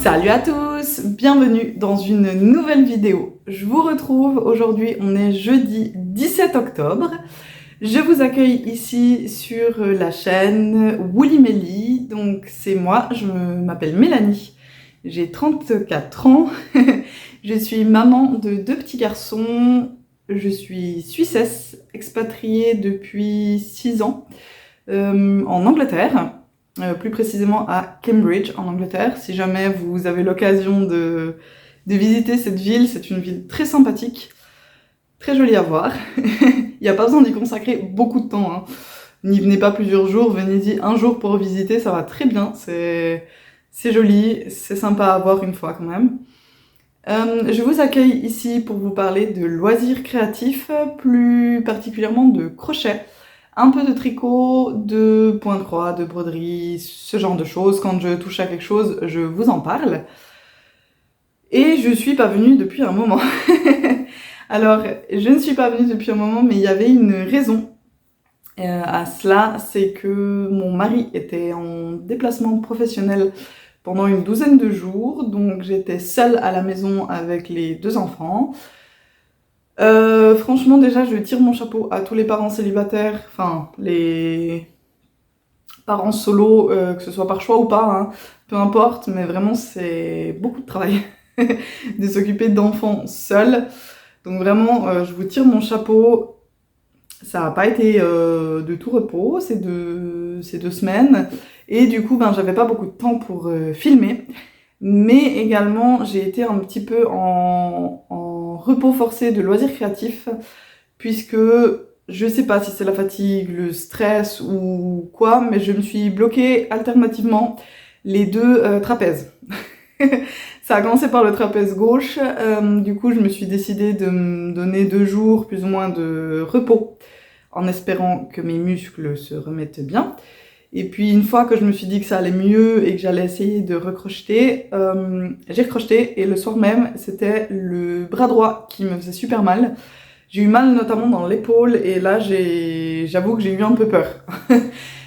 Salut à tous, bienvenue dans une nouvelle vidéo. Je vous retrouve aujourd'hui, on est jeudi 17 octobre. Je vous accueille ici sur la chaîne Woolly Melly. Donc c'est moi, je m'appelle Mélanie, j'ai 34 ans, je suis maman de 2 petits garçons, je suis suissesse, expatriée depuis 6 ans en Angleterre. Plus précisément à Cambridge en Angleterre. Si jamais vous avez l'occasion de visiter cette ville, c'est une ville très sympathique, très jolie à voir. Il n'y a pas besoin d'y consacrer beaucoup de temps, hein. N'y venez pas plusieurs jours, venez-y un jour pour visiter, ça va très bien, c'est joli, c'est sympa à voir une fois quand même. Je vous accueille ici pour vous parler de loisirs créatifs, plus particulièrement de crochet. Un peu de tricot, de point-croix, de broderie, ce genre de choses. Quand je touche à quelque chose, je vous en parle. Et je suis pas venue depuis un moment. Alors, je ne suis pas venue depuis un moment, mais il y avait une raison à cela. C'est que mon mari était en déplacement professionnel pendant une douzaine de jours. Donc, j'étais seule à la maison avec les 2 enfants. Franchement, déjà, je tire mon chapeau à tous les parents célibataires, enfin, les parents solos, que ce soit par choix ou pas, hein, peu importe, mais vraiment, c'est beaucoup de travail de s'occuper d'enfants seuls. Donc vraiment, je vous tire mon chapeau. Ça n'a pas été de tout repos ces deux semaines. Et du coup, j'avais pas beaucoup de temps pour filmer. Mais également, j'ai été un petit peu en repos forcé de loisirs créatifs, puisque je sais pas si c'est la fatigue, le stress ou quoi, mais je me suis bloquée alternativement les 2 trapèzes. Ça a commencé par le trapèze gauche, du coup je me suis décidée de me donner 2 jours plus ou moins de repos, en espérant que mes muscles se remettent bien. Et puis une fois que je me suis dit que ça allait mieux et que j'allais essayer de recrocheter, j'ai recrocheté et le soir même, c'était le bras droit qui me faisait super mal. J'ai eu mal notamment dans l'épaule et là j'avoue que j'ai eu un peu peur.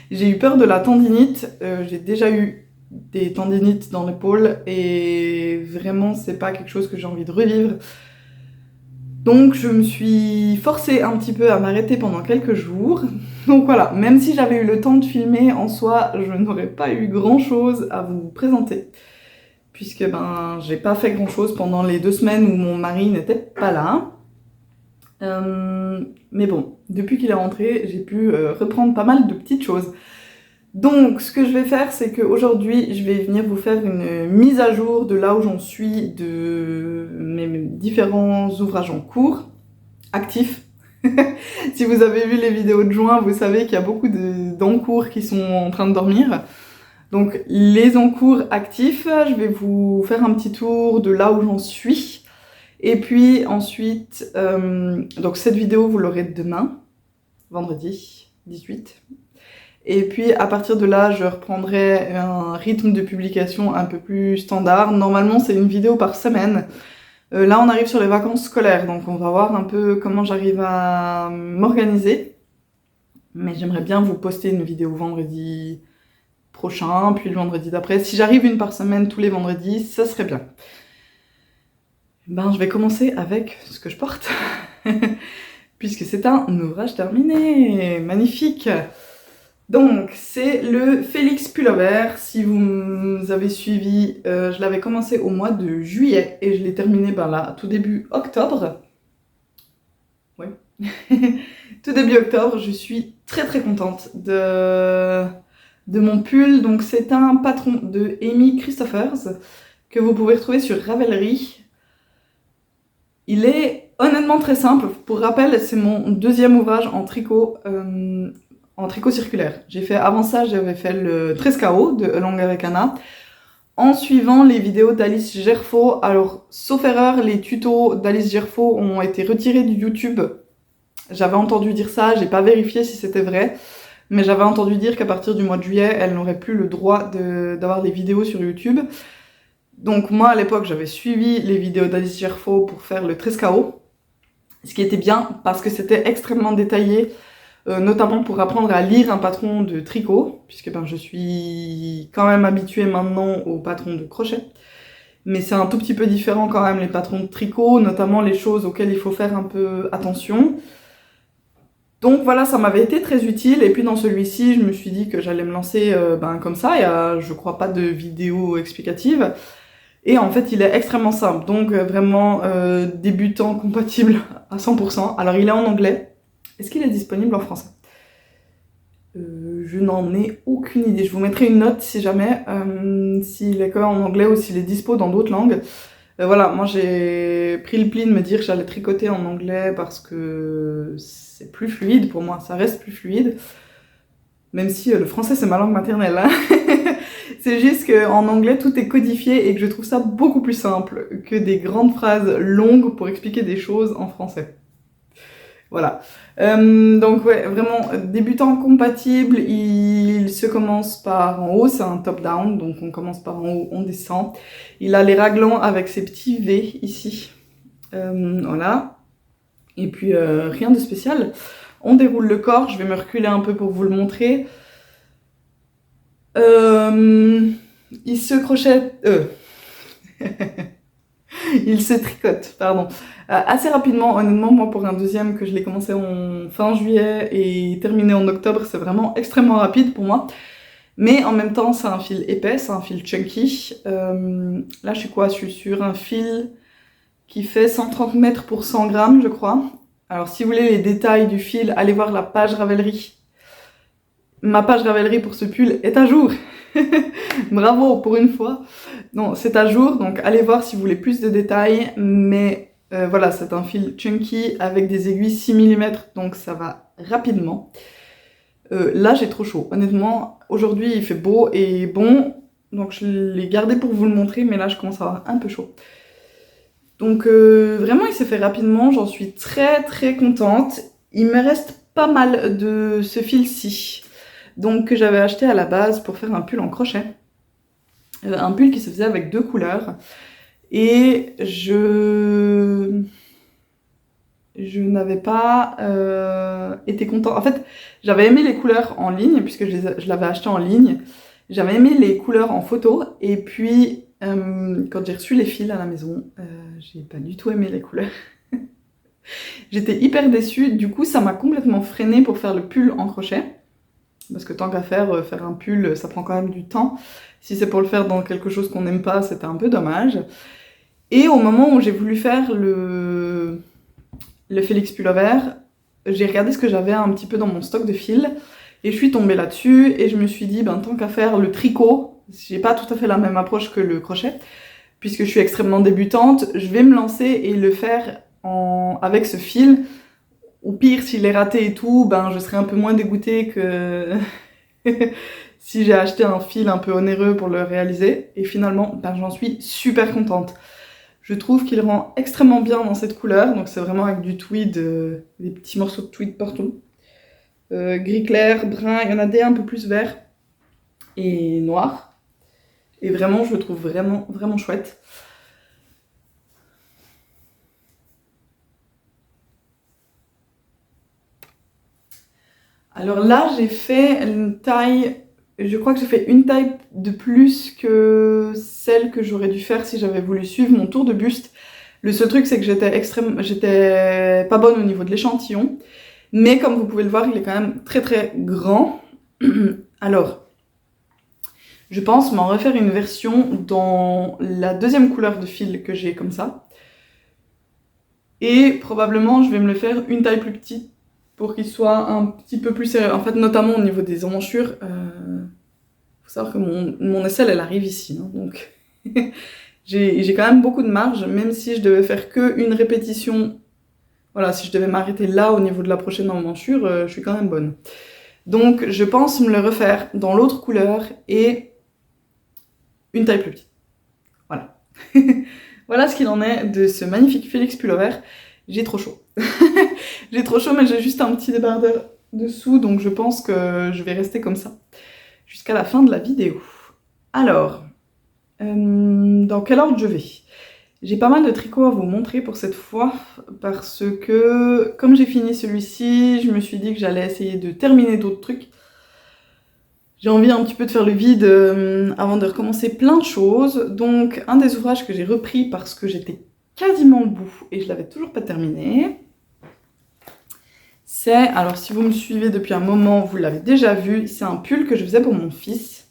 J'ai eu peur de la tendinite, j'ai déjà eu des tendinites dans l'épaule et vraiment c'est pas quelque chose que j'ai envie de revivre. Donc je me suis forcée un petit peu à m'arrêter pendant quelques jours. Donc voilà, même si j'avais eu le temps de filmer, en soi, je n'aurais pas eu grand chose à vous présenter. Puisque j'ai pas fait grand chose pendant les 2 semaines où mon mari n'était pas là. Mais bon, depuis qu'il est rentré, j'ai pu reprendre pas mal de petites choses. Donc, ce que je vais faire, c'est qu'aujourd'hui, je vais venir vous faire une mise à jour de là où j'en suis, de mes différents ouvrages en cours, actifs. Si vous avez vu les vidéos de juin, vous savez qu'il y a beaucoup d'encours qui sont en train de dormir. Donc, les encours actifs, je vais vous faire un petit tour de là où j'en suis. Et puis ensuite, donc cette vidéo, vous l'aurez demain, vendredi 18. Et puis à partir de là, je reprendrai un rythme de publication un peu plus standard. Normalement, c'est une vidéo par semaine. Là, on arrive sur les vacances scolaires, donc on va voir un peu comment j'arrive à m'organiser. Mais j'aimerais bien vous poster une vidéo vendredi prochain, puis le vendredi d'après. Si j'arrive une par semaine tous les vendredis, ça serait bien. Je vais commencer avec ce que je porte, puisque c'est un ouvrage terminé. Magnifique! Donc, c'est le Félix Pullover. Si vous avez suivi, je l'avais commencé au mois de juillet et je l'ai terminé là, tout début octobre. Oui. Tout début octobre, je suis très très contente de mon pull. Donc, c'est un patron de Amy Christophers que vous pouvez retrouver sur Ravelry. Il est Honnêtement très simple, pour rappel c'est mon deuxième ouvrage en tricot circulaire. J'ai fait avant ça, j'avais fait le Trescao de Along avec Anna, en suivant les vidéos d'Alice Gerfaux. Alors sauf erreur, les tutos d'Alice Gerfaux ont été retirés du YouTube. J'avais entendu dire ça, j'ai pas vérifié si c'était vrai, mais j'avais entendu dire qu'à partir du mois de juillet, elle n'aurait plus le droit d'avoir des vidéos sur YouTube. Donc moi à l'époque j'avais suivi les vidéos d'Alice Gerfaux pour faire le Trescao. Ce qui était bien parce que c'était extrêmement détaillé, notamment pour apprendre à lire un patron de tricot, puisque ben, je suis quand même habituée maintenant au patron de crochet. Mais c'est un tout petit peu différent quand même les patrons de tricot, notamment les choses auxquelles il faut faire un peu attention. Donc voilà, ça m'avait été très utile, et puis dans celui-ci, je me suis dit que j'allais me lancer comme ça, il y a, je crois, pas de vidéo explicative. Et en fait, il est extrêmement simple, donc vraiment débutant compatible à 100%. Alors, il est en anglais. Est-ce qu'il est disponible en français? Je n'en ai aucune idée. Je vous mettrai une note si jamais, s'il est que en anglais ou s'il est dispo dans d'autres langues. Voilà, moi j'ai pris le pli de me dire que j'allais tricoter en anglais parce que c'est plus fluide pour moi, ça reste plus fluide. Même si le français c'est ma langue maternelle, hein. C'est juste qu'en anglais tout est codifié et que je trouve ça beaucoup plus simple que des grandes phrases longues pour expliquer des choses en français. Voilà. Donc ouais, vraiment débutant compatible, il se commence par en haut, c'est un top-down, donc on commence par en haut, on descend. Il a les raglans avec ses petits V ici. Voilà. Et puis rien de spécial. On déroule le corps, je vais me reculer un peu pour vous le montrer. Il se crochette... il se tricote, pardon. Assez rapidement, honnêtement, moi pour un deuxième que je l'ai commencé en fin juillet et terminé en octobre, c'est vraiment extrêmement rapide pour moi. Mais en même temps, c'est un fil épais, c'est un fil chunky. Là, je suis quoi? Je suis sur un fil qui fait 130 mètres pour 100 grammes, je crois. Alors, si vous voulez les détails du fil, allez voir la page Ravelry. Ma page Ravelry pour ce pull est à jour. Bravo, pour une fois. Non, c'est à jour, donc allez voir si vous voulez plus de détails. Mais voilà, c'est un fil chunky avec des aiguilles 6 mm, donc ça va rapidement. Là, j'ai trop chaud. Honnêtement, aujourd'hui, il fait beau et bon. Donc je l'ai gardé pour vous le montrer, mais là, je commence à avoir un peu chaud. Donc vraiment, il s'est fait rapidement. J'en suis très très contente. Il me reste pas mal de ce fil-ci. Donc que j'avais acheté à la base pour faire un pull en crochet. Un pull qui se faisait avec 2 couleurs. Et je n'avais pas été contente. En fait, j'avais aimé les couleurs en ligne, puisque je l'avais acheté en ligne. J'avais aimé les couleurs en photo. Et puis, quand j'ai reçu les fils à la maison, j'ai pas du tout aimé les couleurs. J'étais hyper déçue. Du coup, ça m'a complètement freinée pour faire le pull en crochet. Parce que tant qu'à faire un pull, ça prend quand même du temps. Si c'est pour le faire dans quelque chose qu'on n'aime pas, c'était un peu dommage. Et au moment où j'ai voulu faire le Félix Pullover, j'ai regardé ce que j'avais un petit peu dans mon stock de fils. Et je suis tombée là-dessus et je me suis dit, ben tant qu'à faire le tricot, j'ai pas tout à fait la même approche que le crochet, puisque je suis extrêmement débutante, je vais me lancer et le faire avec ce fil. Au pire, s'il est raté et tout, ben je serai un peu moins dégoûtée que si j'ai acheté un fil un peu onéreux pour le réaliser. Et finalement, ben, j'en suis super contente. Je trouve qu'il rend extrêmement bien dans cette couleur. Donc c'est vraiment avec du tweed, des petits morceaux de tweed partout. Gris clair, brun, il y en a des un peu plus vert et noir. Et vraiment, je le trouve vraiment, vraiment chouette. Alors là, j'ai fait une taille, je crois que j'ai fait une taille de plus que celle que j'aurais dû faire si j'avais voulu suivre mon tour de buste. Le seul truc, c'est que j'étais pas bonne au niveau de l'échantillon. Mais comme vous pouvez le voir, il est quand même très très grand. Alors, je pense m'en refaire une version dans la deuxième couleur de fil que j'ai comme ça. Et probablement, je vais me le faire une taille plus petite pour qu'il soit un petit peu plus serré. En fait, notamment au niveau des emmanchures, faut savoir que mon aisselle, elle arrive ici. Hein, donc, j'ai quand même beaucoup de marge, même si je devais faire que une répétition Voilà, si je devais m'arrêter là au niveau de la prochaine emmanchure, je suis quand même bonne. Donc je pense me le refaire dans l'autre couleur et une taille plus petite. Voilà. Voilà ce qu'il en est de ce magnifique Félix Pullover. J'ai trop chaud. J'ai trop chaud, mais j'ai juste un petit débardeur dessous, donc je pense que je vais rester comme ça jusqu'à la fin de la vidéo. Alors, dans quel ordre je vais? J'ai pas mal de tricots à vous montrer pour cette fois, parce que comme j'ai fini celui-ci, je me suis dit que j'allais essayer de terminer d'autres trucs. J'ai envie un petit peu de faire le vide avant de recommencer plein de choses. Donc un des ouvrages que j'ai repris parce que j'étais quasiment au bout et je l'avais toujours pas terminé, c'est, alors si vous me suivez depuis un moment, vous l'avez déjà vu, c'est un pull que je faisais pour mon fils.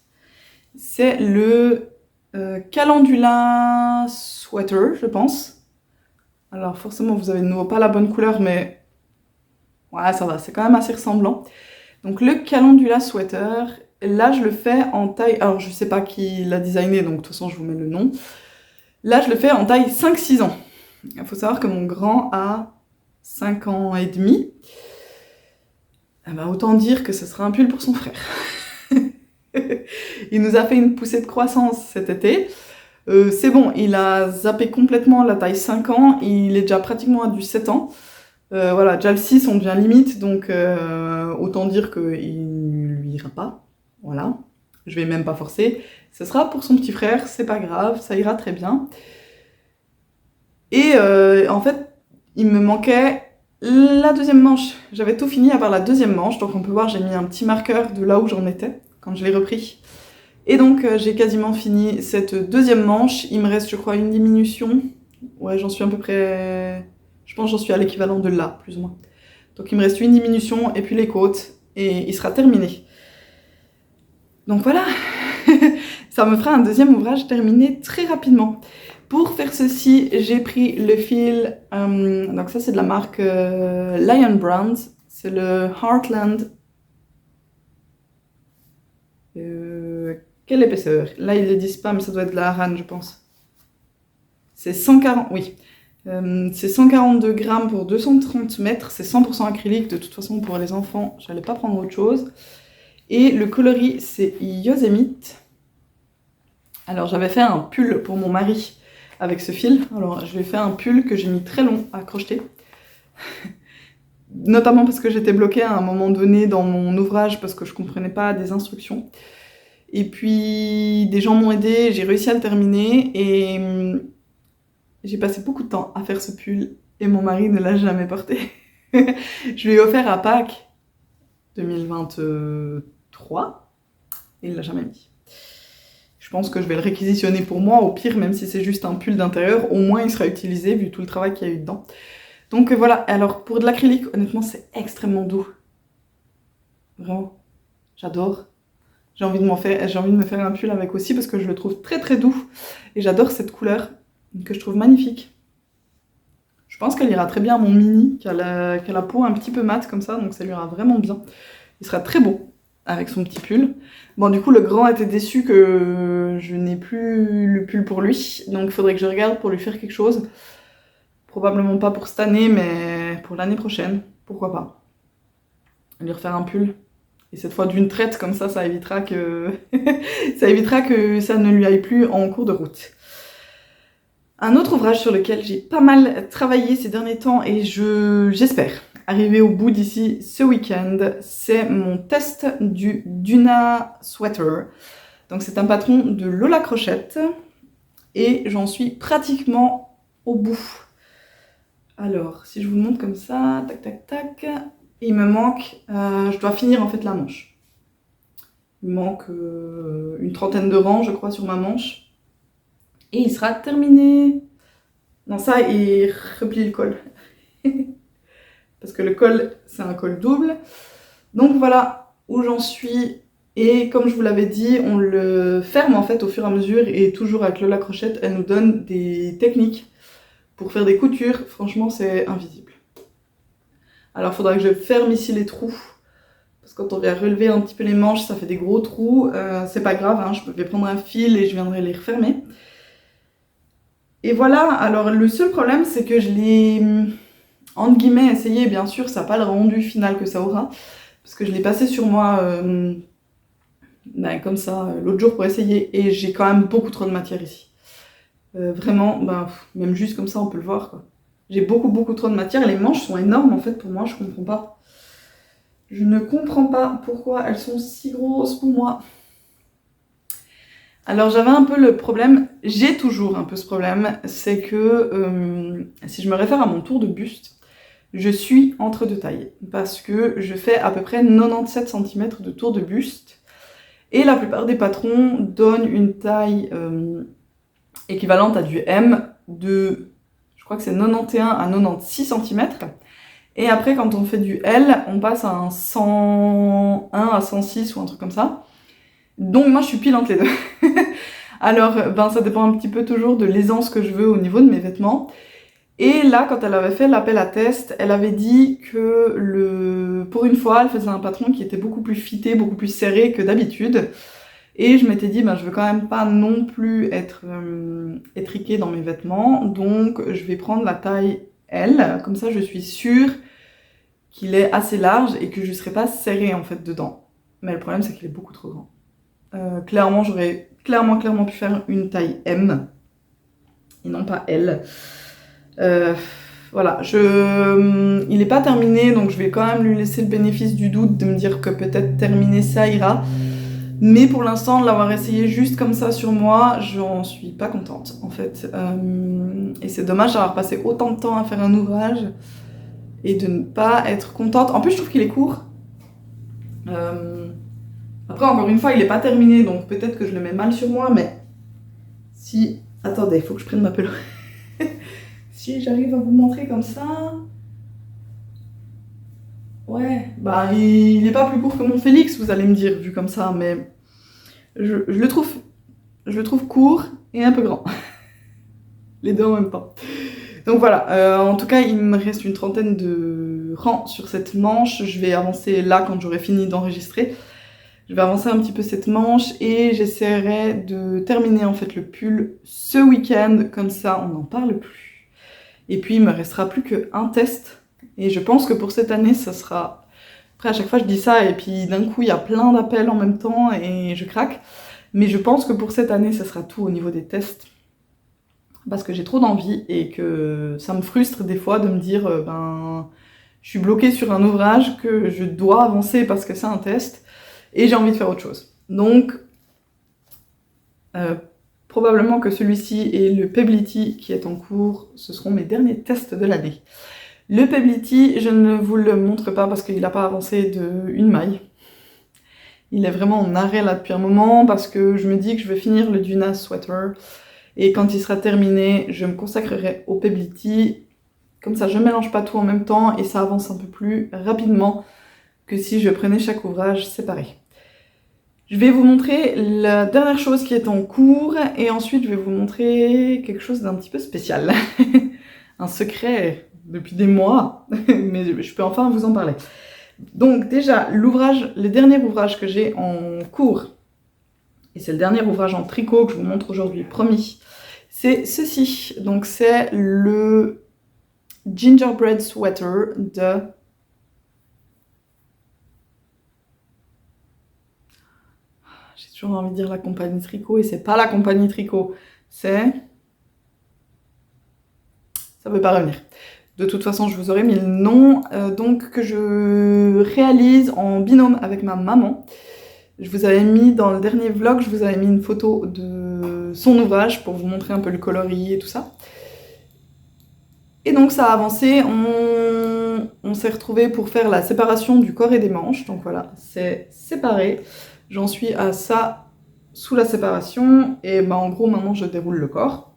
C'est le Calendula Sweater, je pense. Alors forcément vous avez de nouveau pas la bonne couleur, mais ouais, ça va, c'est quand même assez ressemblant. Donc le Calendula Sweater, là je le fais en taille, alors je sais pas qui l'a designé, donc de toute façon je vous mets le nom. Là je le fais en taille 5-6 ans. Il faut savoir que mon grand a 5 ans et demi. Eh ben, autant dire que ce sera un pull pour son frère. Il nous a fait une poussée de croissance cet été. C'est bon, il a zappé complètement la taille 5 ans, il est déjà pratiquement à du 7 ans. Voilà, déjà le 6 on devient limite, donc autant dire qu'il ne lui ira pas. Voilà, je vais même pas forcer. Ce sera pour son petit frère, c'est pas grave, ça ira très bien. Et en fait, il me manquait la deuxième manche. J'avais tout fini à part la deuxième manche, donc on peut voir, j'ai mis un petit marqueur de là où j'en étais quand je l'ai repris. Et donc j'ai quasiment fini cette deuxième manche. Il me reste, je crois, une diminution. Ouais, j'en suis à peu près... Je pense que j'en suis à l'équivalent de là, plus ou moins. Donc il me reste une diminution et puis les côtes, et il sera terminé. Donc voilà, ça me fera un deuxième ouvrage terminé très rapidement. Pour faire ceci, j'ai pris le fil, donc ça c'est de la marque Lion Brand, c'est le Heartland. Quelle épaisseur? Là ils ne le disent pas, mais ça doit être de la Aran, je pense. C'est 140, oui. C'est 142 grammes pour 230 mètres, c'est 100% acrylique, de toute façon pour les enfants, j'allais pas prendre autre chose. Et le coloris, c'est Yosemite. Alors j'avais fait un pull pour mon mari avec ce fil, alors je lui ai fait un pull que j'ai mis très long à crocheter. Notamment parce que j'étais bloquée à un moment donné dans mon ouvrage parce que je comprenais pas des instructions. Et puis des gens m'ont aidé, j'ai réussi à le terminer et j'ai passé beaucoup de temps à faire ce pull et mon mari ne l'a jamais porté. Je lui ai offert à Pâques 2023 et il l'a jamais mis. Je pense que je vais le réquisitionner pour moi, au pire, même si c'est juste un pull d'intérieur, au moins il sera utilisé vu tout le travail qu'il y a eu dedans. Donc voilà, alors pour de l'acrylique, honnêtement c'est extrêmement doux. Vraiment, j'adore. J'ai envie de me faire un pull avec aussi parce que je le trouve très très doux. Et j'adore cette couleur que je trouve magnifique. Je pense qu'elle ira très bien à mon mini, qui a la peau un petit peu mate comme ça, donc ça lui ira vraiment bien. Il sera très beau avec son petit pull. Bon, du coup, le grand était déçu que je n'ai plus le pull pour lui, donc il faudrait que je regarde pour lui faire quelque chose. Probablement pas pour cette année, mais pour l'année prochaine, pourquoi pas. Lui refaire un pull. Et cette fois d'une traite, comme ça évitera que ça évitera que ça ne lui aille plus en cours de route. Un autre ouvrage sur lequel j'ai pas mal travaillé ces derniers temps et j'espère arriver au bout d'ici ce week-end, c'est mon test du Duna Sweater. Donc c'est un patron de Lola Crochette et j'en suis pratiquement au bout. Alors, si je vous le montre comme ça, tac tac tac, il me manque, je dois finir en fait la manche. Il me manque une trentaine de rangs, je crois, sur ma manche. Et il sera terminé. Non, ça, il replie le col. Parce que le col, c'est un col double. Donc voilà où j'en suis. Et comme je vous l'avais dit, on le ferme en fait au fur et à mesure. Et toujours avec Lola Crochette, elle nous donne des techniques pour faire des coutures. Franchement, c'est invisible. Alors, il faudra que je ferme ici les trous. Parce que quand on vient relever un petit peu les manches, ça fait des gros trous. C'est pas grave, hein, je vais prendre un fil et je viendrai les refermer. Et voilà, alors le seul problème, c'est que je l'ai entre guillemets, essayer, bien sûr, ça n'a pas le rendu final que ça aura, parce que je l'ai passé sur moi comme ça l'autre jour pour essayer, et j'ai quand même beaucoup trop de matière ici. Vraiment, même juste comme ça, on peut le voir, quoi. J'ai beaucoup trop de matière, les manches sont énormes, en fait, pour moi, je comprends pas. Je ne comprends pas pourquoi elles sont si grosses pour moi. Alors j'avais un peu le problème, j'ai toujours un peu ce problème, c'est que si je me réfère à mon tour de buste, je suis entre deux tailles, parce que je fais à peu près 97 cm de tour de buste, et la plupart des patrons donnent une taille équivalente à du M de, je crois que c'est 91 à 96 cm, et après quand on fait du L, on passe à un 101 à 106 ou un truc comme ça. Donc moi je suis pile entre les deux. Alors ça dépend un petit peu toujours de l'aisance que je veux au niveau de mes vêtements. Et là, quand elle avait fait l'appel à test, elle avait dit que pour une fois, elle faisait un patron qui était beaucoup plus fité, beaucoup plus serré que d'habitude. Et je m'étais dit, je veux quand même pas non plus être étriquée dans mes vêtements, donc je vais prendre la taille L, comme ça je suis sûre qu'il est assez large et que je serai pas serrée en fait dedans. Mais le problème c'est qu'il est beaucoup trop grand. Clairement, j'aurais clairement pu faire une taille M et non pas L. Voilà, il n'est pas terminé, donc je vais quand même lui laisser le bénéfice du doute de me dire que peut-être terminer ça ira. Mais pour l'instant, de l'avoir essayé juste comme ça sur moi, j'en suis pas contente en fait. Et c'est dommage d'avoir passé autant de temps à faire un ouvrage et de ne pas être contente. En plus, je trouve qu'il est court. Après, encore une fois, il n'est pas terminé, donc peut-être que je le mets mal sur moi, mais si... Attendez, il faut que je prenne ma pelote. Si j'arrive à vous montrer comme ça... Ouais, il n'est pas plus court que mon Félix, vous allez me dire, vu comme ça, mais je le trouve court et un peu grand. Les deux en même temps. Donc voilà, en tout cas, il me reste une trentaine de rangs sur cette manche. Je vais avancer là quand j'aurai fini d'enregistrer. Je vais avancer un petit peu cette manche et j'essaierai de terminer en fait le pull ce week-end, comme ça on n'en parle plus. Et puis il me restera plus qu'un test et je pense que pour cette année ça sera... Après à chaque fois je dis ça et puis d'un coup il y a plein d'appels en même temps et je craque. Mais je pense que pour cette année ça sera tout au niveau des tests. Parce que j'ai trop d'envie et que ça me frustre des fois de me dire je suis bloquée sur un ouvrage que je dois avancer parce que c'est un test. Et j'ai envie de faire autre chose. Donc, probablement que celui-ci et le Peblity qui est en cours, ce seront mes derniers tests de l'année. Le Peblity, je ne vous le montre pas parce qu'il n'a pas avancé d'une maille. Il est vraiment en arrêt là depuis un moment parce que je me dis que je vais finir le Duna Sweater. Et quand il sera terminé, je me consacrerai au Peblity. Comme ça, je ne mélange pas tout en même temps et ça avance un peu plus rapidement que si je prenais chaque ouvrage séparé. Je vais vous montrer la dernière chose qui est en cours et ensuite je vais vous montrer quelque chose d'un petit peu spécial. Un secret depuis des mois, mais je peux enfin vous en parler. Donc déjà, le dernier ouvrage que j'ai en cours, et c'est le dernier ouvrage en tricot que je vous montre aujourd'hui, promis, c'est ceci. Donc c'est le Gingerbread Sweater de... J'ai toujours envie de dire la compagnie Tricot, et c'est pas la compagnie Tricot, c'est... Ça veut pas revenir. De toute façon, je vous aurais mis le nom, donc que je réalise en binôme avec ma maman. Je vous avais mis dans le dernier vlog, je vous avais mis une photo de son ouvrage pour vous montrer un peu le coloris et tout ça. Et donc ça a avancé, on s'est retrouvés pour faire la séparation du corps et des manches. Donc voilà, c'est séparé. J'en suis à ça sous la séparation et en gros maintenant je déroule le corps.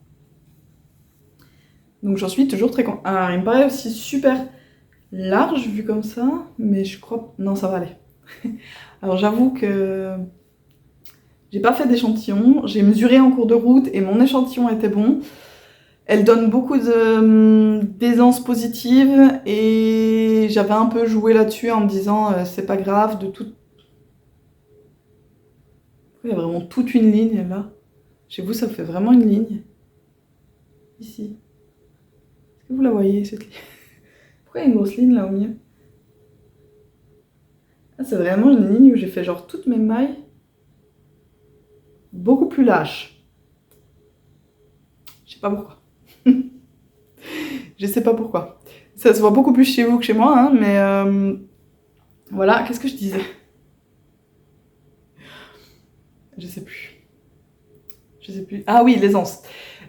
Donc j'en suis toujours très contente. Alors il me paraît aussi super large vu comme ça, mais je crois... Non, ça va aller. Alors j'avoue que j'ai pas fait d'échantillon, j'ai mesuré en cours de route et mon échantillon était bon. Elle donne beaucoup d'aisance positive et j'avais un peu joué là-dessus en me disant c'est pas grave de tout... Il y a vraiment toute une ligne là. Chez vous ça fait vraiment une ligne. Ici. Est-ce que vous la voyez cette ligne? Pourquoi il y a une grosse ligne là au milieu? Ah, c'est vraiment une ligne où j'ai fait genre toutes mes mailles beaucoup plus lâches. Je sais pas pourquoi. Je sais pas pourquoi. Ça se voit beaucoup plus chez vous que chez moi, hein, mais voilà, qu'est-ce que je disais? Je sais plus. Je sais plus. Ah oui, l'aisance.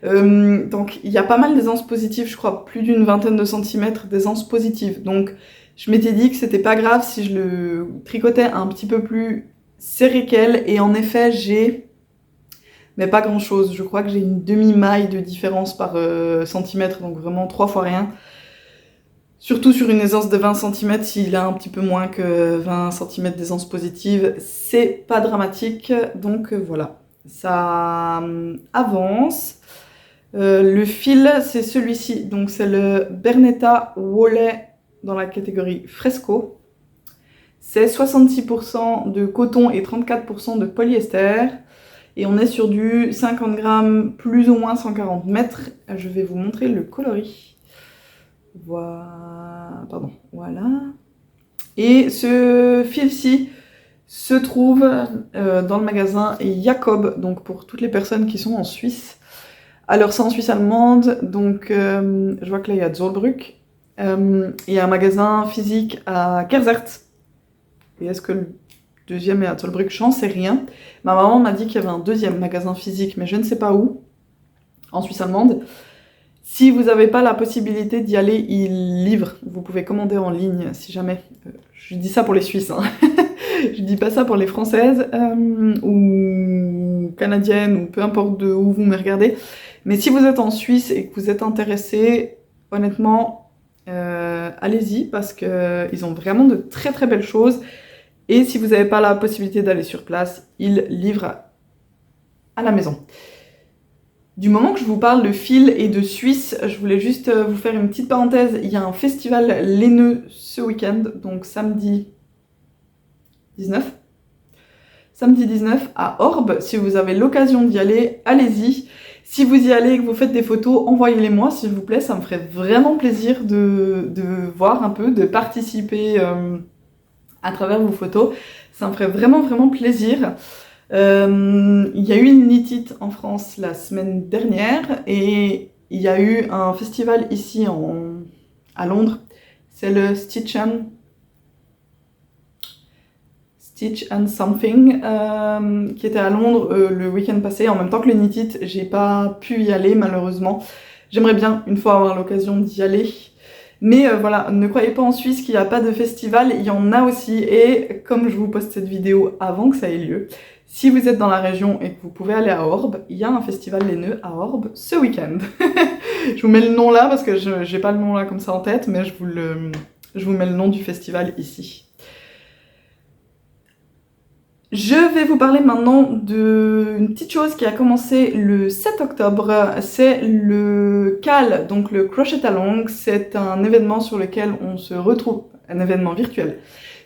Donc il y a pas mal d'aisance positives, je crois plus d'une vingtaine de centimètres d'aisance positive. Donc je m'étais dit que c'était pas grave si je le tricotais un petit peu plus serré qu'elle. Et en effet, j'ai... Mais pas grand chose. Je crois que j'ai une demi-maille de différence par centimètre, donc vraiment 3 fois rien. Surtout sur une aisance de 20 cm, s'il a un petit peu moins que 20 cm d'aisance positive, c'est pas dramatique. Donc voilà, ça avance. Le fil, c'est celui-ci. Donc c'est le Bernetta Woollet dans la catégorie Fresco. C'est 66% de coton et 34% de polyester. Et on est sur du 50 grammes, plus ou moins 140 mètres. Je vais vous montrer le coloris. Voilà. Pardon. Voilà. Et ce fil-ci se trouve dans le magasin Jacob, donc pour toutes les personnes qui sont en Suisse. Alors c'est en Suisse allemande, donc je vois que là il y a Zollbrück. Il y a un magasin physique à Kerzert. Et est-ce que le deuxième est à Zollbrück? J'en sais rien. Ma maman m'a dit qu'il y avait un deuxième magasin physique, mais je ne sais pas où, en Suisse allemande. Si vous n'avez pas la possibilité d'y aller, ils livrent. Vous pouvez commander en ligne si jamais. Je dis ça pour les Suisses, hein. Je dis pas ça pour les Françaises ou Canadiennes ou peu importe de où vous me regardez. Mais si vous êtes en Suisse et que vous êtes intéressé, honnêtement, allez-y parce qu'ils ont vraiment de très très belles choses. Et si vous n'avez pas la possibilité d'aller sur place, ils livrent à la maison. Du moment que je vous parle de fil et de Suisse, je voulais juste vous faire une petite parenthèse. Il y a un festival laineux ce week-end, donc samedi 19. Samedi 19 à Orbe. Si vous avez l'occasion d'y aller, allez-y. Si vous y allez et que vous faites des photos, envoyez-les-moi s'il vous plaît. Ça me ferait vraiment plaisir de voir un peu, de participer à travers vos photos. Ça me ferait vraiment vraiment plaisir. Il y a eu une Knit It en France la semaine dernière et il y a eu un festival ici à Londres. C'est le Stitch and Something qui était à Londres le week-end passé, en même temps que le Knit It. J'ai pas pu y aller malheureusement. J'aimerais bien une fois avoir l'occasion d'y aller. Mais voilà, ne croyez pas en Suisse qu'il n'y a pas de festival, il y en a aussi. Et comme je vous poste cette vidéo avant que ça ait lieu, si vous êtes dans la région et que vous pouvez aller à Orbe, il y a un festival laineux à Orbe ce week-end. Je vous mets le nom là parce que je n'ai pas le nom là comme ça en tête, mais je vous mets le nom du festival ici. Je vais vous parler maintenant d'une petite chose qui a commencé le 7 octobre, c'est le CAL, donc le Crochet Along. C'est un événement sur lequel on se retrouve, un événement virtuel,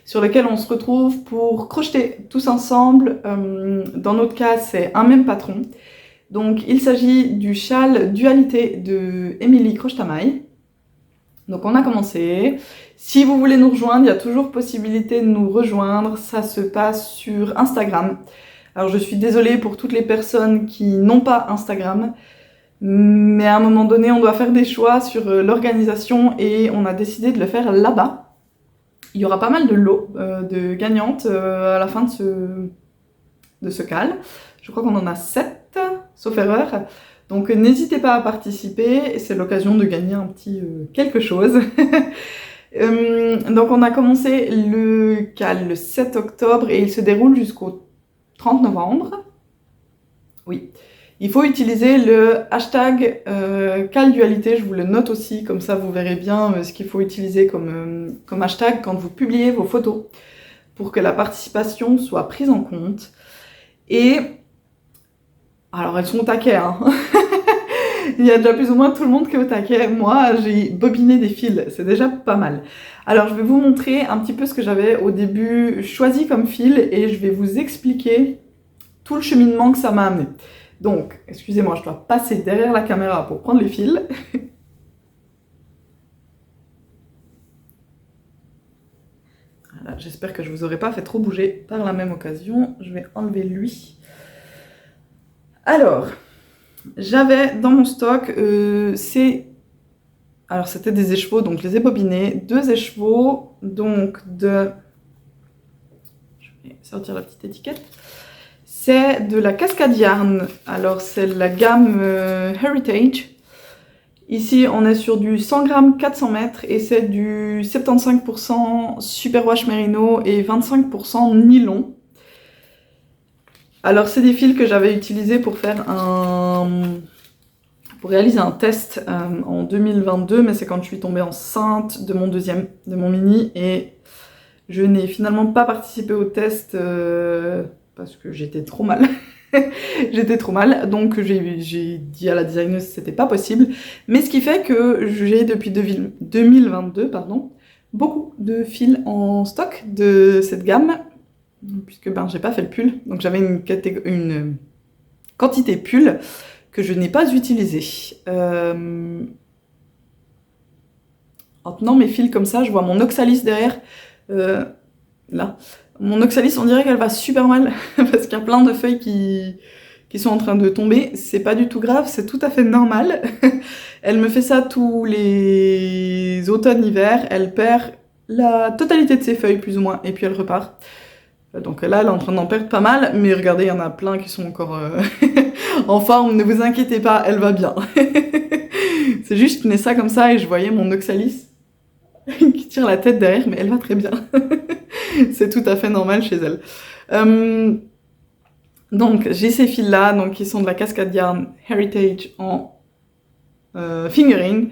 sur lequel on se retrouve pour crocheter tous ensemble. Dans notre cas, c'est un même patron. Donc il s'agit du châle Dualité de Émilie Crochetamaille. Donc on a commencé. Si vous voulez nous rejoindre, il y a toujours possibilité de nous rejoindre. Ça se passe sur Instagram. Alors je suis désolée pour toutes les personnes qui n'ont pas Instagram, mais à un moment donné, on doit faire des choix sur l'organisation et on a décidé de le faire là-bas. Il y aura pas mal de lots de gagnantes à la fin de ce CAL. Je crois qu'on en a 7, sauf erreur. Donc n'hésitez pas à participer, c'est l'occasion de gagner un petit quelque chose. Donc on a commencé le CAL le 7 octobre et il se déroule jusqu'au 30 novembre. Oui. Il faut utiliser le hashtag CALDualité, je vous le note aussi, comme ça vous verrez bien ce qu'il faut utiliser comme hashtag quand vous publiez vos photos, pour que la participation soit prise en compte. Et alors elles sont au taquet, hein. Il y a déjà plus ou moins tout le monde qui est au taquet. Moi, j'ai bobiné des fils, c'est déjà pas mal. Alors, je vais vous montrer un petit peu ce que j'avais au début choisi comme fil et je vais vous expliquer tout le cheminement que ça m'a amené. Donc, excusez-moi, je dois passer derrière la caméra pour prendre les fils. Voilà, j'espère que je vous aurai pas fait trop bouger par la même occasion. Je vais enlever lui. Alors, j'avais dans mon stock alors c'était des écheveaux, donc je les ai bobinés. 2 écheveaux, donc de... Je vais sortir la petite étiquette. C'est de la Cascade Yarn. Alors c'est la gamme Heritage. Ici on est sur du 100 g 400 mètres et c'est du 75% superwash merino et 25% nylon. Alors c'est des fils que j'avais utilisés pour réaliser un test en 2022, mais c'est quand je suis tombée enceinte de mon mini, et je n'ai finalement pas participé au test parce que j'étais trop mal. J'étais trop mal, donc j'ai dit à la designeuse que c'était pas possible. Mais ce qui fait que j'ai depuis 2022, beaucoup de fils en stock de cette gamme, puisque j'ai pas fait le pull, donc j'avais une quantité pull que je n'ai pas utilisée. En tenant mes fils comme ça, je vois mon oxalis derrière, là. Mon oxalis, on dirait qu'elle va super mal, parce qu'il y a plein de feuilles qui sont en train de tomber. C'est pas du tout grave, c'est tout à fait normal. Elle me fait ça tous les automnes-hiver, elle perd la totalité de ses feuilles, plus ou moins, et puis elle repart. Donc là, elle est en train d'en perdre pas mal, mais regardez, il y en a plein qui sont encore en forme, ne vous inquiétez pas, elle va bien. C'est juste, je tenais ça comme ça et je voyais mon oxalis qui tire la tête derrière, mais elle va très bien. C'est tout à fait normal chez elle. Donc, j'ai ces fils-là, donc, qui sont de la Cascade Yarn Heritage en fingering.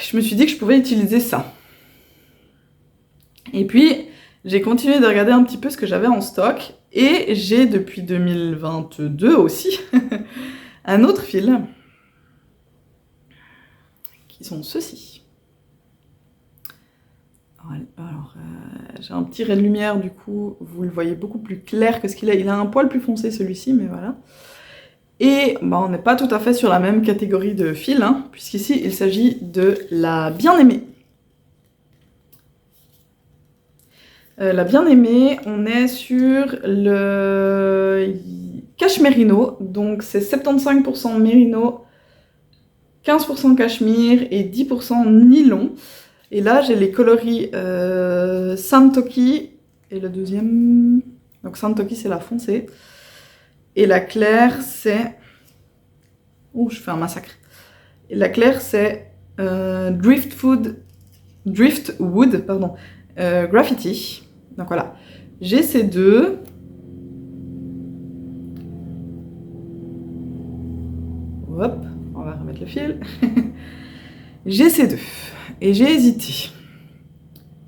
Je me suis dit que je pouvais utiliser ça. Et puis, j'ai continué de regarder un petit peu ce que j'avais en stock, et j'ai depuis 2022 aussi un autre fil, qui sont ceux-ci. Alors, j'ai un petit ray de lumière, du coup, vous le voyez beaucoup plus clair que ce qu'il a. Il a un poil plus foncé celui-ci, mais voilà. Et on n'est pas tout à fait sur la même catégorie de fil, puisqu'ici, il s'agit de la Bien-Aimée. La Bien-Aimée, on est sur le cache mérino, donc c'est 75% mérino, 15% cachemire et 10% nylon. Et là, j'ai les coloris Santoki et le deuxième... Donc Santoki, c'est la foncée. Et la claire, c'est... Ouh, je fais un massacre. Et la claire, c'est Driftwood, Graffiti. Donc voilà, j'ai ces deux. Hop, on va remettre le fil. J'ai ces deux. Et j'ai hésité.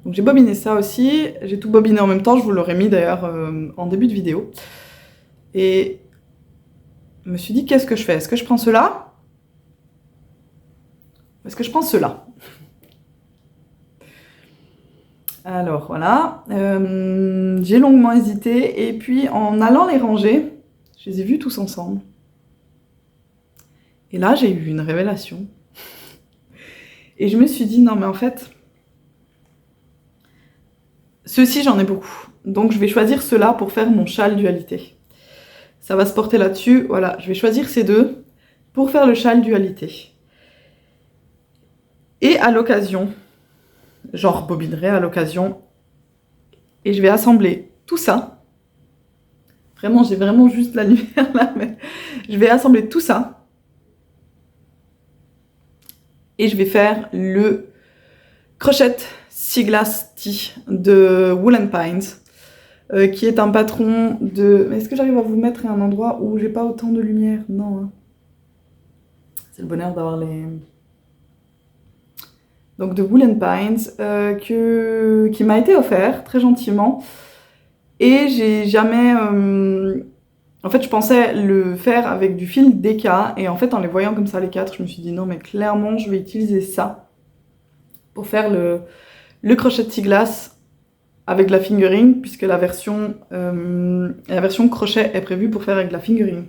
Donc j'ai bobiné ça aussi. J'ai tout bobiné en même temps. Je vous l'aurais mis d'ailleurs en début de vidéo. Et je me suis dit, qu'est-ce que je fais? Est-ce que je prends ceux-là? Est-ce que je prends ceux-là? Alors voilà, j'ai longuement hésité, et puis en allant les ranger, je les ai vus tous ensemble. Et là, j'ai eu une révélation. Et je me suis dit, non mais en fait, ceux-ci j'en ai beaucoup. Donc je vais choisir ceux-là pour faire mon châle dualité. Ça va se porter là-dessus, voilà, je vais choisir ces deux pour faire le châle dualité. Et à l'occasion, genre bobinerai à l'occasion, et je vais assembler tout ça. Vraiment, j'ai vraiment juste la lumière là, mais je vais assembler tout ça. Et je vais faire le crochet Seaglass Tee de Wool & Pines, qui est un patron de... Est-ce que j'arrive à vous mettre à un endroit où j'ai pas autant de lumière? Non. C'est le bonheur d'avoir les... Donc de Wool & Pines, qui m'a été offert très gentiment. Et j'ai jamais... En fait, je pensais le faire avec du fil DK, et en fait, en les voyant comme ça, les quatre, je me suis dit non, mais clairement, je vais utiliser ça pour faire le crochet de Seaglass avec de la fingering, puisque la version crochet est prévue pour faire avec de la fingering.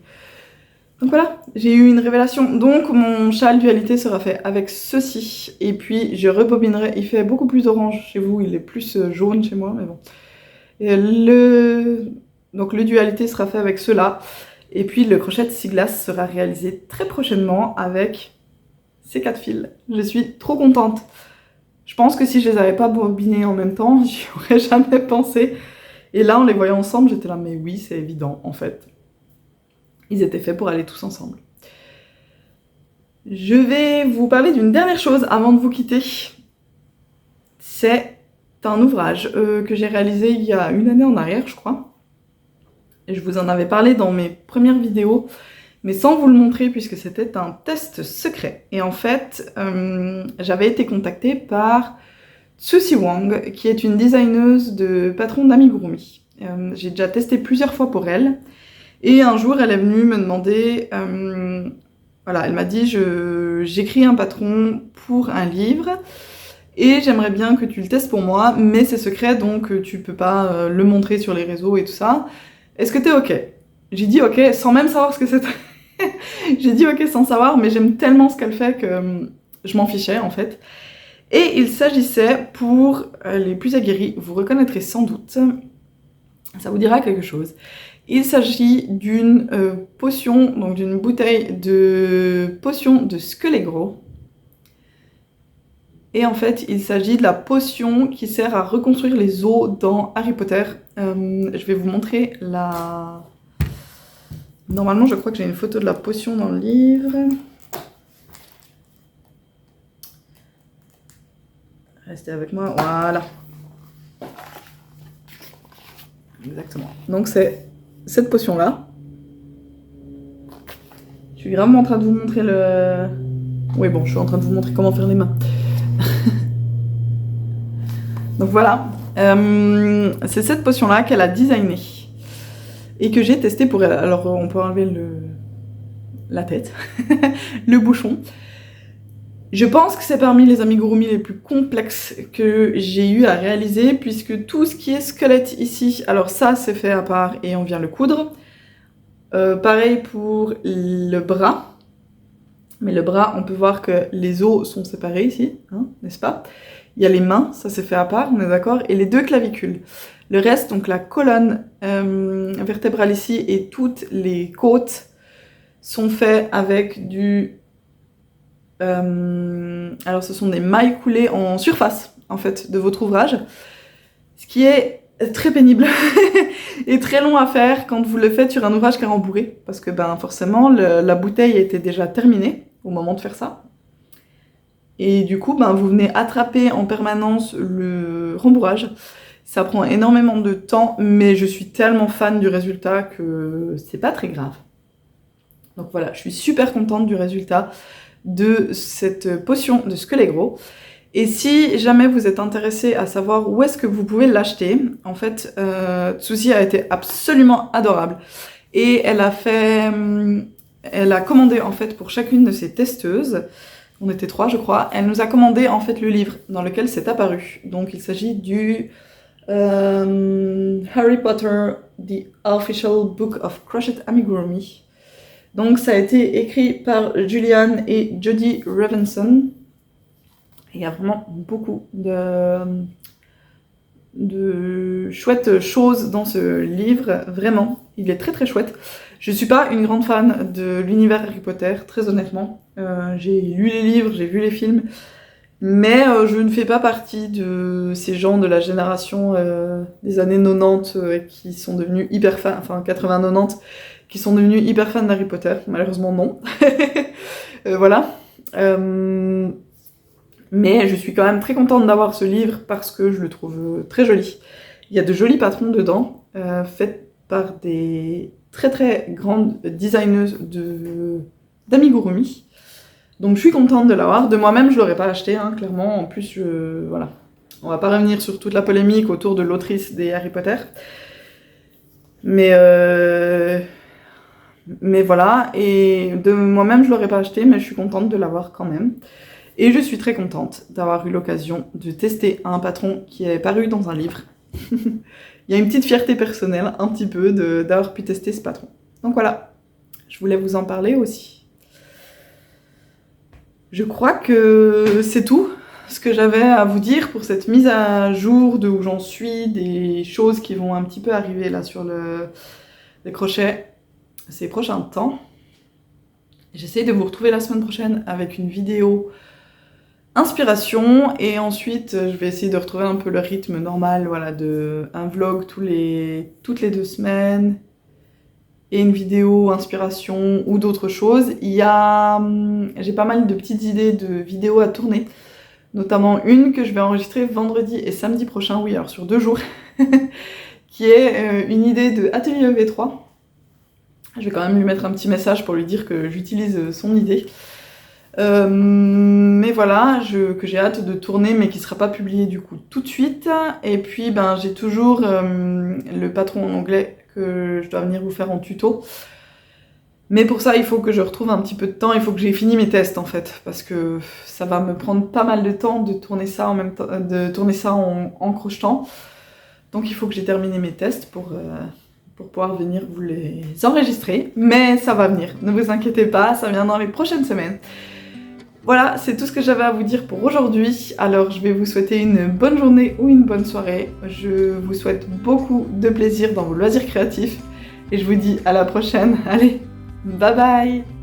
Donc voilà, j'ai eu une révélation. Donc mon châle dualité sera fait avec ceci. Et puis je rebobinerai. Il fait beaucoup plus orange chez vous, il est plus jaune chez moi, mais bon. Et donc le dualité sera fait avec cela. Et puis le crochet de Siglas sera réalisé très prochainement avec ces 4 fils. Je suis trop contente. Je pense que si je les avais pas bobinés en même temps, j'y aurais jamais pensé. Et là, en les voyant ensemble, j'étais là, mais oui, c'est évident, en fait. Ils étaient faits pour aller tous ensemble. Je vais vous parler d'une dernière chose avant de vous quitter. C'est un ouvrage que j'ai réalisé il y a une année en arrière, je crois. Et je vous en avais parlé dans mes premières vidéos, mais sans vous le montrer puisque c'était un test secret. Et en fait, j'avais été contactée par Tsushi Wang, qui est une designeuse de patrons d'amigurumi. J'ai déjà testé plusieurs fois pour elle. Et un jour, elle est venue me demander... voilà, elle m'a dit, j'écris un patron pour un livre et j'aimerais bien que tu le testes pour moi, mais c'est secret, donc tu peux pas le montrer sur les réseaux et tout ça. Est-ce que t'es ok? J'ai dit ok, sans même savoir ce que c'était. J'ai dit ok sans savoir, mais j'aime tellement ce qu'elle fait que je m'en fichais en fait. Et il s'agissait, pour les plus aguerris, vous reconnaîtrez sans doute, ça vous dira quelque chose. Il s'agit d'une potion, donc d'une bouteille de potion de Skelegro. Et en fait, il s'agit de la potion qui sert à reconstruire les os dans Harry Potter. Je vais vous montrer la... Normalement, je crois que j'ai une photo de la potion dans le livre. Restez avec moi, voilà. Exactement. Donc c'est cette potion-là. Je suis vraiment en train de vous montrer le... Oui, bon, je suis en train de vous montrer comment faire les mains. Donc voilà. C'est cette potion-là qu'elle a designée. Et que j'ai testée pour elle. Alors, on peut enlever la tête. Le bouchon. Je pense que c'est parmi les amigurumi les plus complexes que j'ai eu à réaliser, puisque tout ce qui est squelette ici, alors ça c'est fait à part et on vient le coudre. Pareil pour le bras, mais le bras on peut voir que les os sont séparés ici, hein, n'est-ce pas? Il y a les mains, ça c'est fait à part, on est d'accord, et les 2 clavicules. Le reste, donc la colonne vertébrale ici et toutes les côtes sont faits avec du... alors ce sont des mailles coulées en surface en fait de votre ouvrage, ce qui est très pénible et très long à faire quand vous le faites sur un ouvrage qui est rembourré, parce que ben forcément la bouteille était déjà terminée au moment de faire ça, et du coup ben vous venez attraper en permanence le rembourrage. Ça prend énormément de temps, mais je suis tellement fan du résultat que c'est pas très grave. Donc voilà, je suis super contente du résultat de cette potion de Skelegro. Et si jamais vous êtes intéressé à savoir où est-ce que vous pouvez l'acheter, en fait, Tsushi a été absolument adorable. Et elle a commandé en fait pour chacune de ses testeuses, on était 3 je crois, elle nous a commandé en fait le livre dans lequel c'est apparu. Donc il s'agit du Harry Potter, The Official Book of Crochet Amigurumi. Donc ça a été écrit par Julian et Jodie Revenson. Il y a vraiment beaucoup de chouettes choses dans ce livre, vraiment. Il est très très chouette. Je suis pas une grande fan de l'univers Harry Potter, très honnêtement. J'ai lu les livres, j'ai vu les films, mais je ne fais pas partie de ces gens de la génération des années 90 qui sont devenus hyper fans, enfin 80-90, qui sont devenus hyper fans d'Harry Potter. Malheureusement non. Voilà. Mais je suis quand même très contente d'avoir ce livre parce que je le trouve très joli. Il y a de jolis patrons dedans, faits par des très très grandes designeuses d'amigurumi. Donc je suis contente de l'avoir. De moi-même, je l'aurais pas acheté, hein, clairement. En plus, voilà. On va pas revenir sur toute la polémique autour de l'autrice des Harry Potter. Mais voilà. Et de moi-même, je l'aurais pas acheté, mais je suis contente de l'avoir quand même. Et je suis très contente d'avoir eu l'occasion de tester un patron qui est paru dans un livre. Il y a une petite fierté personnelle, un petit peu, d'avoir pu tester ce patron. Donc voilà. je voulais vous en parler aussi. Je crois que c'est tout ce que j'avais à vous dire pour cette mise à jour de où j'en suis, des choses qui vont un petit peu arriver là sur les crochets ces prochains temps. J'essaie de vous retrouver la semaine prochaine avec une vidéo inspiration et ensuite je vais essayer de retrouver un peu le rythme normal, voilà, de un vlog toutes les 2 semaines et une vidéo inspiration ou d'autres choses. J'ai pas mal de petites idées de vidéos à tourner, notamment une que je vais enregistrer vendredi et samedi prochain, oui alors sur 2 jours, qui est une idée de Atelier EV3. Je vais quand même lui mettre un petit message pour lui dire que j'utilise son idée. Mais voilà, que j'ai hâte de tourner, mais qui sera pas publié du coup tout de suite. Et puis j'ai toujours le patron en anglais que je dois venir vous faire en tuto. Mais pour ça, il faut que je retrouve un petit peu de temps, il faut que j'ai fini mes tests en fait, parce que ça va me prendre pas mal de temps de tourner ça en même temps, en crochetant. Donc il faut que j'ai terminé mes tests pour pouvoir venir vous les enregistrer. Mais ça va venir, ne vous inquiétez pas, ça vient dans les prochaines semaines. Voilà, c'est tout ce que j'avais à vous dire pour aujourd'hui. Alors je vais vous souhaiter une bonne journée ou une bonne soirée. Je vous souhaite beaucoup de plaisir dans vos loisirs créatifs. Et je vous dis à la prochaine. Allez, bye bye!